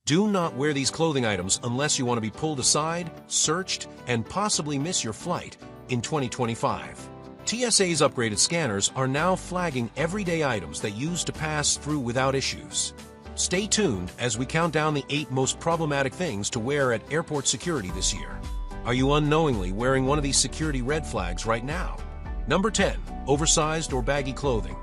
Do not wear these clothing items unless you want to be pulled aside, searched, and possibly miss your flight in 2025. TSA's upgraded scanners are now flagging everyday items that used to pass through without issues. Stay tuned as we count down the 8 most problematic things to wear at airport security this year. Are you unknowingly wearing one of these security red flags right now? Number 10. Oversized or baggy clothing.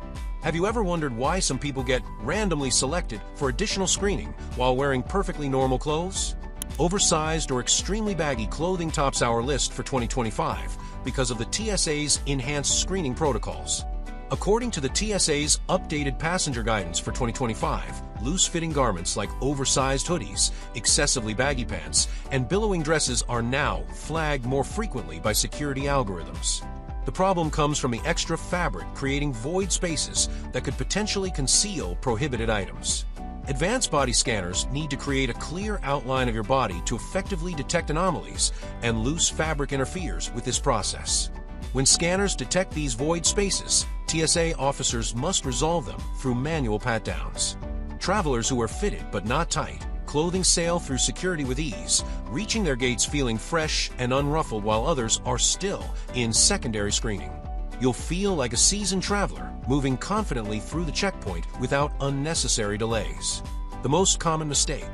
Have you ever wondered why some people get randomly selected for additional screening while wearing perfectly normal clothes? Oversized or extremely baggy clothing tops our list for 2025 because of the TSA's enhanced screening protocols. According to the TSA's updated passenger guidance for 2025, loose-fitting garments like oversized hoodies, excessively baggy pants, and billowing dresses are now flagged more frequently by security algorithms. The problem comes from the extra fabric creating void spaces that could potentially conceal prohibited items. Advanced body scanners need to create a clear outline of your body to effectively detect anomalies, and loose fabric interferes with this process. When scanners detect these void spaces, TSA officers must resolve them through manual pat-downs. Travelers who are fitted but not tight, clothing sail through security with ease, reaching their gates feeling fresh and unruffled while others are still in secondary screening. You'll feel like a seasoned traveler, moving confidently through the checkpoint without unnecessary delays. The most common mistake: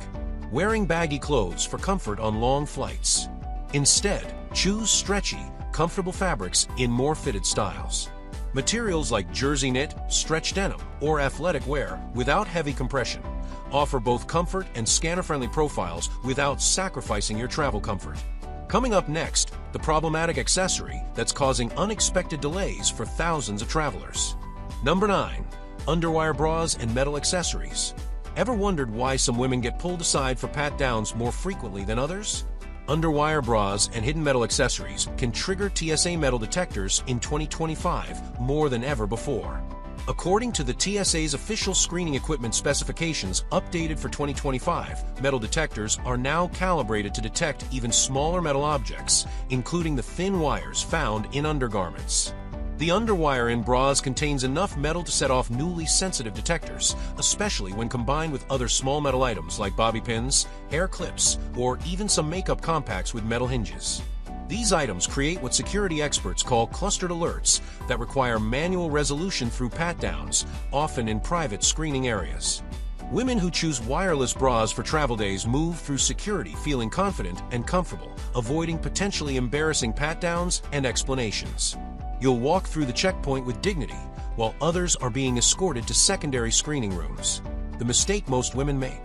wearing baggy clothes for comfort on long flights. Instead, choose stretchy, comfortable fabrics in more fitted styles. Materials like jersey knit, stretch denim, or athletic wear without heavy compression offer both comfort and scanner-friendly profiles without sacrificing your travel comfort. Coming up next, the problematic accessory that's causing unexpected delays for thousands of travelers. Number 9. Underwire bras and metal accessories. Ever wondered why some women get pulled aside for pat-downs more frequently than others? Underwire bras and hidden metal accessories can trigger TSA metal detectors in 2025 more than ever before. According to the TSA's official screening equipment specifications updated for 2025, metal detectors are now calibrated to detect even smaller metal objects, including the thin wires found in undergarments. The underwire in bras contains enough metal to set off newly sensitive detectors, especially when combined with other small metal items like bobby pins, hair clips, or even some makeup compacts with metal hinges. These items create what security experts call clustered alerts that require manual resolution through pat-downs, often in private screening areas. Women who choose wireless bras for travel days move through security feeling confident and comfortable, avoiding potentially embarrassing pat-downs and explanations. You'll walk through the checkpoint with dignity, while others are being escorted to secondary screening rooms. The mistake most women make: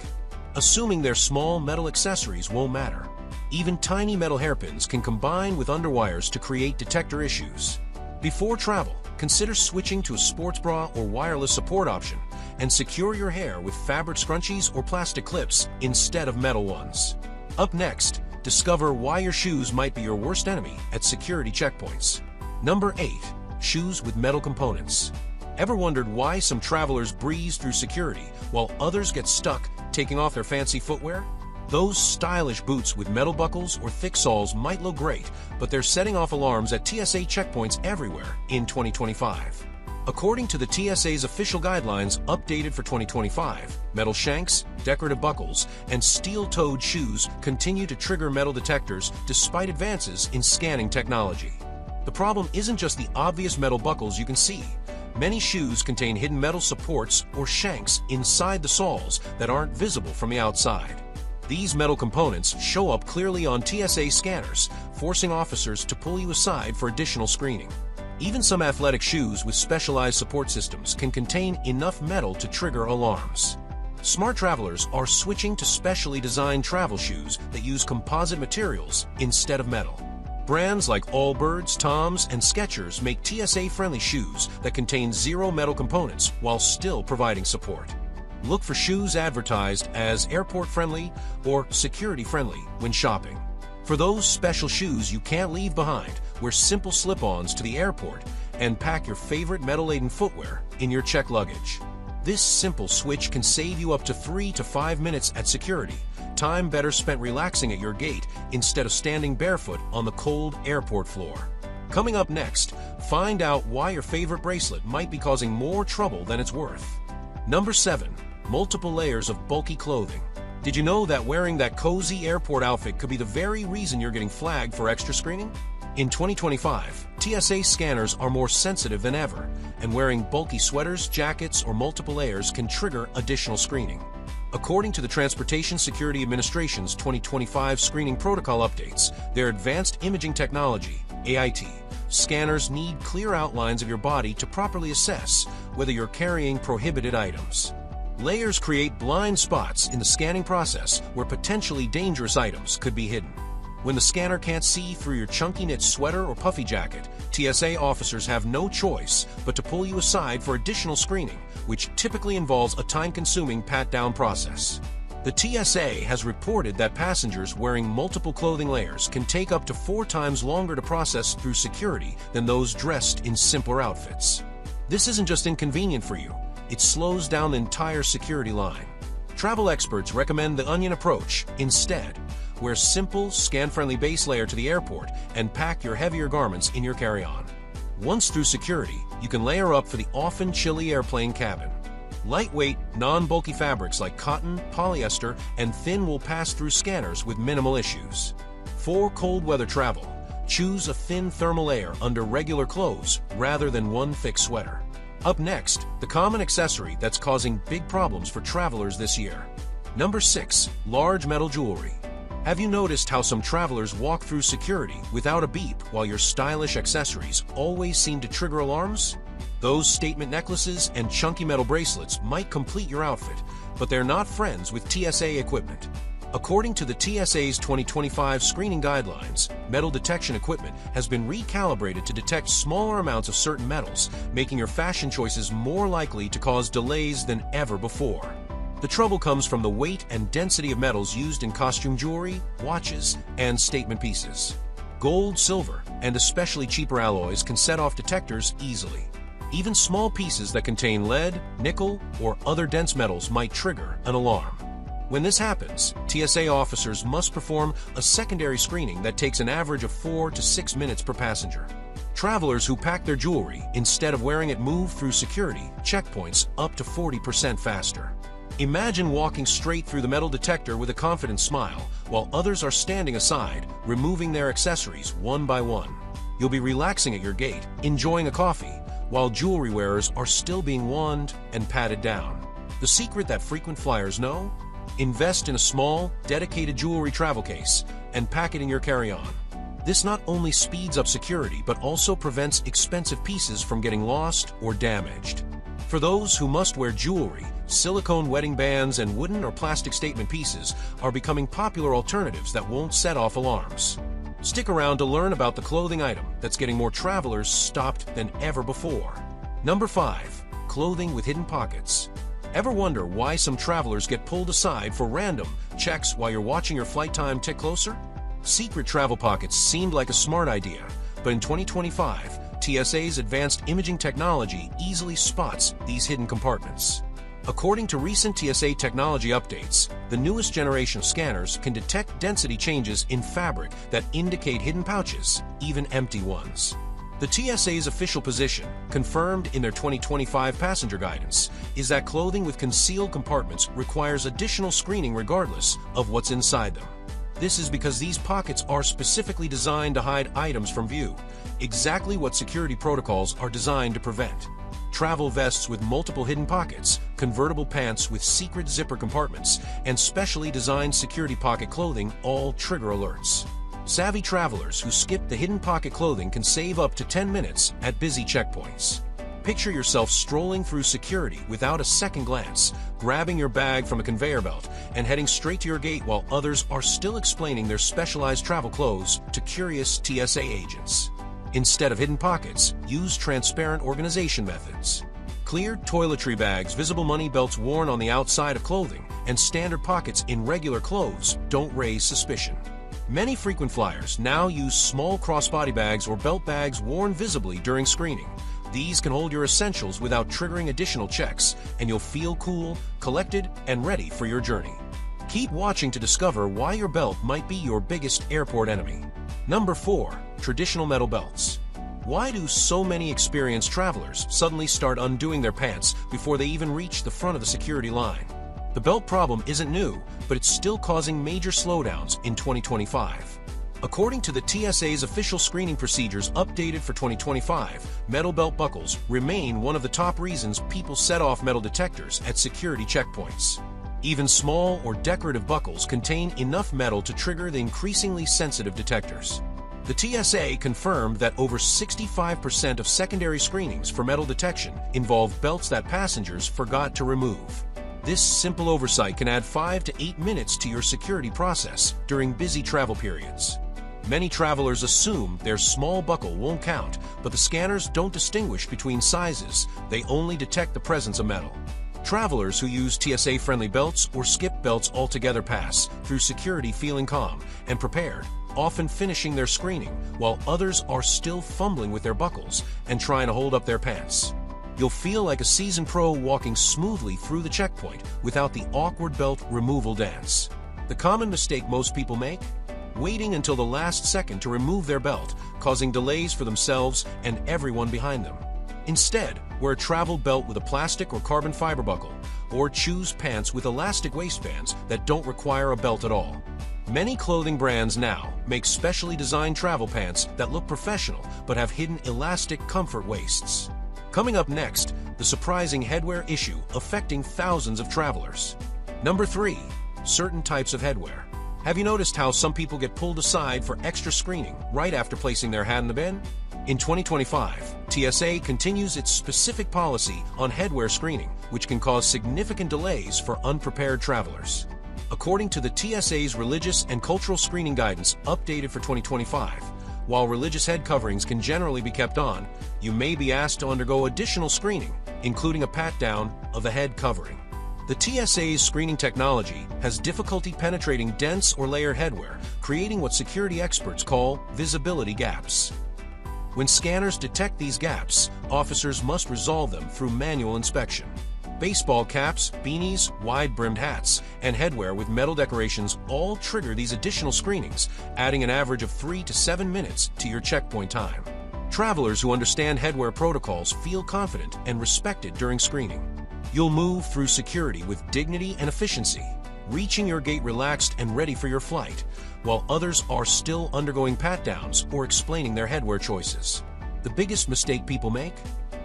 assuming their small metal accessories won't matter. Even tiny metal hairpins can combine with underwires to create detector issues. Before travel, consider switching to a sports bra or wireless support option, and secure your hair with fabric scrunchies or plastic clips instead of metal ones. Up next, discover why your shoes might be your worst enemy at security checkpoints. Number 8. Shoes with metal components. Ever wondered why some travelers breeze through security while others get stuck taking off their fancy footwear? Those stylish boots with metal buckles or thick soles might look great, but they're setting off alarms at TSA checkpoints everywhere in 2025. According to the TSA's official guidelines updated for 2025, metal shanks, decorative buckles, and steel-toed shoes continue to trigger metal detectors despite advances in scanning technology. The problem isn't just the obvious metal buckles you can see. Many shoes contain hidden metal supports or shanks inside the soles that aren't visible from the outside. These metal components show up clearly on TSA scanners, forcing officers to pull you aside for additional screening. Even some athletic shoes with specialized support systems can contain enough metal to trigger alarms. Smart travelers are switching to specially designed travel shoes that use composite materials instead of metal. Brands like Allbirds, Toms, and Skechers make TSA-friendly shoes that contain zero metal components while still providing support. Look for shoes advertised as airport-friendly or security-friendly when shopping. For those special shoes you can't leave behind, wear simple slip-ons to the airport and pack your favorite metal-laden footwear in your checked luggage. This simple switch can save you up to 3 to 5 minutes at security, time better spent relaxing at your gate instead of standing barefoot on the cold airport floor. Coming up next, find out why your favorite bracelet might be causing more trouble than it's worth. Number 7. Multiple layers of bulky clothing. Did you know that wearing that cozy airport outfit could be the very reason you're getting flagged for extra screening? In 2025, TSA scanners are more sensitive than ever, and wearing bulky sweaters, jackets, or multiple layers can trigger additional screening. According to the Transportation Security Administration's 2025 screening protocol updates, their advanced imaging technology, AIT, scanners need clear outlines of your body to properly assess whether you're carrying prohibited items. Layers create blind spots in the scanning process where potentially dangerous items could be hidden. When the scanner can't see through your chunky knit sweater or puffy jacket, TSA officers have no choice but to pull you aside for additional screening, which typically involves a time-consuming pat-down process. The TSA has reported that passengers wearing multiple clothing layers can take up to 4 times longer to process through security than those dressed in simpler outfits. This isn't just inconvenient for you, it slows down the entire security line. Travel experts recommend the onion approach instead. Wear simple, scan-friendly base layer to the airport and pack your heavier garments in your carry-on. Once through security, you can layer up for the often chilly airplane cabin. Lightweight, non-bulky fabrics like cotton, polyester, and thin will pass through scanners with minimal issues. For cold weather travel, choose a thin thermal layer under regular clothes rather than one thick sweater. Up next, the common accessory that's causing big problems for travelers this year. Number 6. Large metal jewelry. Have you noticed how some travelers walk through security without a beep while your stylish accessories always seem to trigger alarms? Those statement necklaces and chunky metal bracelets might complete your outfit, but they're not friends with TSA equipment. According to the TSA's 2025 screening guidelines, metal detection equipment has been recalibrated to detect smaller amounts of certain metals, making your fashion choices more likely to cause delays than ever before. The trouble comes from the weight and density of metals used in costume jewelry, watches, and statement pieces. Gold, silver, and especially cheaper alloys can set off detectors easily. Even small pieces that contain lead, nickel, or other dense metals might trigger an alarm. When this happens, TSA officers must perform a secondary screening that takes an average of 4 to 6 minutes per passenger. Travelers who pack their jewelry instead of wearing it move through security checkpoints up to 40% faster. Imagine walking straight through the metal detector with a confident smile, while others are standing aside, removing their accessories one by one. You'll be relaxing at your gate, enjoying a coffee, while jewelry wearers are still being wand and patted down. The secret that frequent flyers know? Invest in a small, dedicated jewelry travel case and pack it in your carry-on. This not only speeds up security, but also prevents expensive pieces from getting lost or damaged. For those who must wear jewelry, silicone wedding bands and wooden or plastic statement pieces are becoming popular alternatives that won't set off alarms. Stick around to learn about the clothing item that's getting more travelers stopped than ever before. Number 5. Clothing with hidden pockets. Ever wonder why some travelers get pulled aside for random checks while you're watching your flight time tick closer? Secret travel pockets seemed like a smart idea, but in 2025, TSA's advanced imaging technology easily spots these hidden compartments. According to recent TSA technology updates, the newest generation scanners can detect density changes in fabric that indicate hidden pouches, even empty ones. The TSA's official position, confirmed in their 2025 passenger guidance, is that clothing with concealed compartments requires additional screening regardless of what's inside them. This is because these pockets are specifically designed to hide items from view, exactly what security protocols are designed to prevent. Travel vests with multiple hidden pockets, convertible pants with secret zipper compartments, and specially designed security pocket clothing all trigger alerts. Savvy travelers who skip the hidden pocket clothing can save up to 10 minutes at busy checkpoints. Picture yourself strolling through security without a second glance, grabbing your bag from a conveyor belt and heading straight to your gate while others are still explaining their specialized travel clothes to curious TSA agents. Instead of hidden pockets, use transparent organization methods. Clear toiletry bags, visible money belts worn on the outside of clothing, and standard pockets in regular clothes don't raise suspicion. Many frequent flyers now use small crossbody bags or belt bags worn visibly during screening. These can hold your essentials without triggering additional checks, and you'll feel cool, collected, and ready for your journey. Keep watching to discover why your belt might be your biggest airport enemy. Number 4. Traditional metal belts. Why do so many experienced travelers suddenly start undoing their pants before they even reach the front of the security line? The belt problem isn't new, but it's still causing major slowdowns in 2025. According to the TSA's official screening procedures updated for 2025, metal belt buckles remain one of the top reasons people set off metal detectors at security checkpoints. Even small or decorative buckles contain enough metal to trigger the increasingly sensitive detectors. The TSA confirmed that over 65% of secondary screenings for metal detection involve belts that passengers forgot to remove. This simple oversight can add 5 to 8 minutes to your security process during busy travel periods. Many travelers assume their small buckle won't count, but the scanners don't distinguish between sizes. They only detect the presence of metal. Travelers who use TSA-friendly belts or skip belts altogether pass through security feeling calm and prepared, often finishing their screening, while others are still fumbling with their buckles and trying to hold up their pants. You'll feel like a seasoned pro walking smoothly through the checkpoint without the awkward belt removal dance. The common mistake most people make? Waiting until the last second to remove their belt, causing delays for themselves and everyone behind them. Instead, wear a travel belt with a plastic or carbon fiber buckle, or choose pants with elastic waistbands that don't require a belt at all. Many clothing brands now make specially designed travel pants that look professional but have hidden elastic comfort waists. Coming up next, the surprising headwear issue affecting thousands of travelers. Number 3. Certain types of headwear. Have you noticed how some people get pulled aside for extra screening right after placing their hat in the bin? In 2025, TSA continues its specific policy on headwear screening, which can cause significant delays for unprepared travelers. According to the TSA's religious and cultural screening guidance updated for 2025, while religious head coverings can generally be kept on, you may be asked to undergo additional screening, including a pat-down of the head covering. The TSA's screening technology has difficulty penetrating dense or layered headwear, creating what security experts call visibility gaps. When scanners detect these gaps, officers must resolve them through manual inspection. Baseball caps, beanies, wide-brimmed hats, and headwear with metal decorations all trigger these additional screenings, adding an average of 3 to 7 minutes to your checkpoint time. Travelers who understand headwear protocols feel confident and respected during screening. You'll move through security with dignity and efficiency, reaching your gate relaxed and ready for your flight, while others are still undergoing pat-downs or explaining their headwear choices. The biggest mistake people make?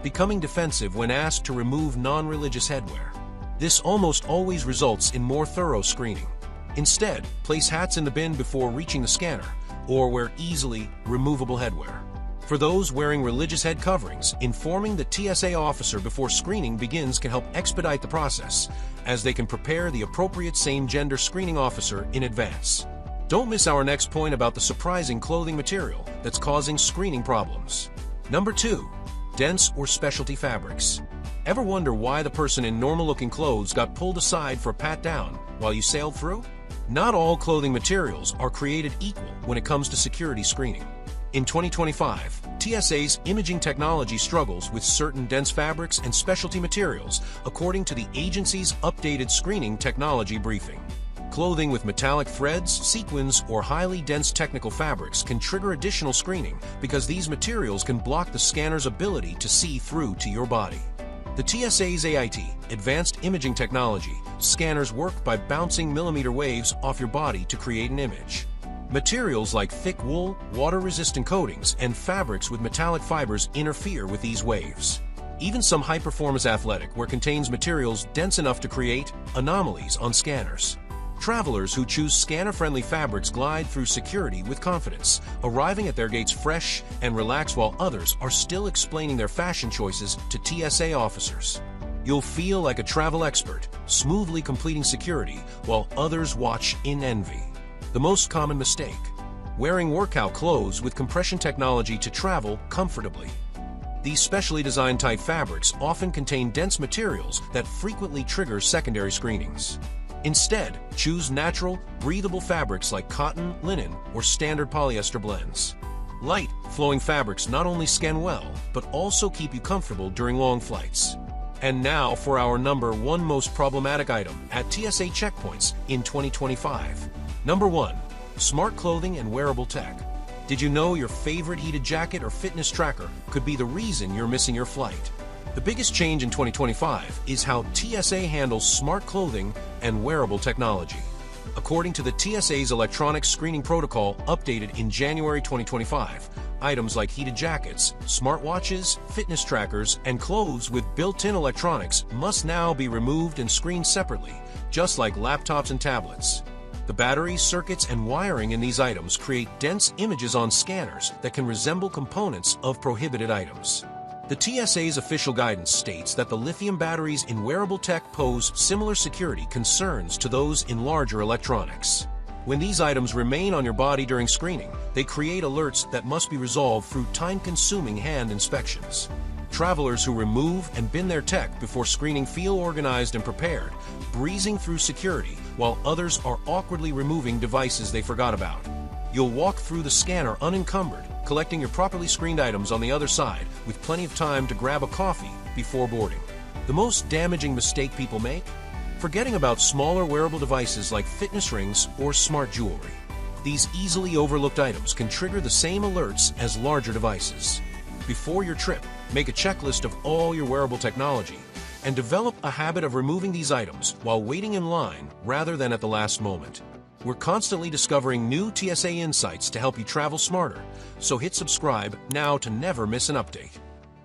Becoming defensive when asked to remove non-religious headwear. This almost always results in more thorough screening. Instead, place hats in the bin before reaching the scanner, or wear easily removable headwear. For those wearing religious head coverings, informing the TSA officer before screening begins can help expedite the process, as they can prepare the appropriate same-gender screening officer in advance. Don't miss our next point about the surprising clothing material that's causing screening problems. Number 2. Dense or specialty fabrics. Ever wonder why the person in normal-looking clothes got pulled aside for a pat-down while you sailed through? Not all clothing materials are created equal when it comes to security screening. In 2025, TSA's imaging technology struggles with certain dense fabrics and specialty materials, according to the agency's updated screening technology briefing. Clothing with metallic threads, sequins, or highly dense technical fabrics can trigger additional screening because these materials can block the scanner's ability to see through to your body. The TSA's AIT, Advanced Imaging Technology, scanners work by bouncing millimeter waves off your body to create an image. Materials like thick wool, water-resistant coatings, and fabrics with metallic fibers interfere with these waves. Even some high-performance athletic wear contains materials dense enough to create anomalies on scanners. Travelers who choose scanner-friendly fabrics glide through security with confidence, arriving at their gates fresh and relaxed while others are still explaining their fashion choices to TSA officers. You'll feel like a travel expert, smoothly completing security while others watch in envy. The most common mistake: wearing workout clothes with compression technology to travel comfortably. These specially designed tight fabrics often contain dense materials that frequently trigger secondary screenings. Instead, choose natural, breathable fabrics like cotton, linen, or standard polyester blends. Light, flowing fabrics not only scan well, but also keep you comfortable during long flights. And now for our number 1 most problematic item at TSA checkpoints in 2025. Number 1. Smart clothing and wearable tech. Did you know your favorite heated jacket or fitness tracker could be the reason you're missing your flight? The biggest change in 2025 is how TSA handles smart clothing and wearable technology. According to the TSA's electronic screening protocol updated in January 2025, items like heated jackets, smartwatches, fitness trackers, and clothes with built-in electronics must now be removed and screened separately, just like laptops and tablets. The batteries, circuits, and wiring in these items create dense images on scanners that can resemble components of prohibited items. The TSA's official guidance states that the lithium batteries in wearable tech pose similar security concerns to those in larger electronics. When these items remain on your body during screening, they create alerts that must be resolved through time-consuming hand inspections. Travelers who remove and bin their tech before screening feel organized and prepared, breezing through security, while others are awkwardly removing devices they forgot about. You'll walk through the scanner unencumbered, collecting your properly screened items on the other side with plenty of time to grab a coffee before boarding. The most damaging mistake people make? Forgetting about smaller wearable devices like fitness rings or smart jewelry. These easily overlooked items can trigger the same alerts as larger devices. Before your trip, make a checklist of all your wearable technology and develop a habit of removing these items while waiting in line rather than at the last moment. We're constantly discovering new TSA insights to help you travel smarter, so hit subscribe now to never miss an update.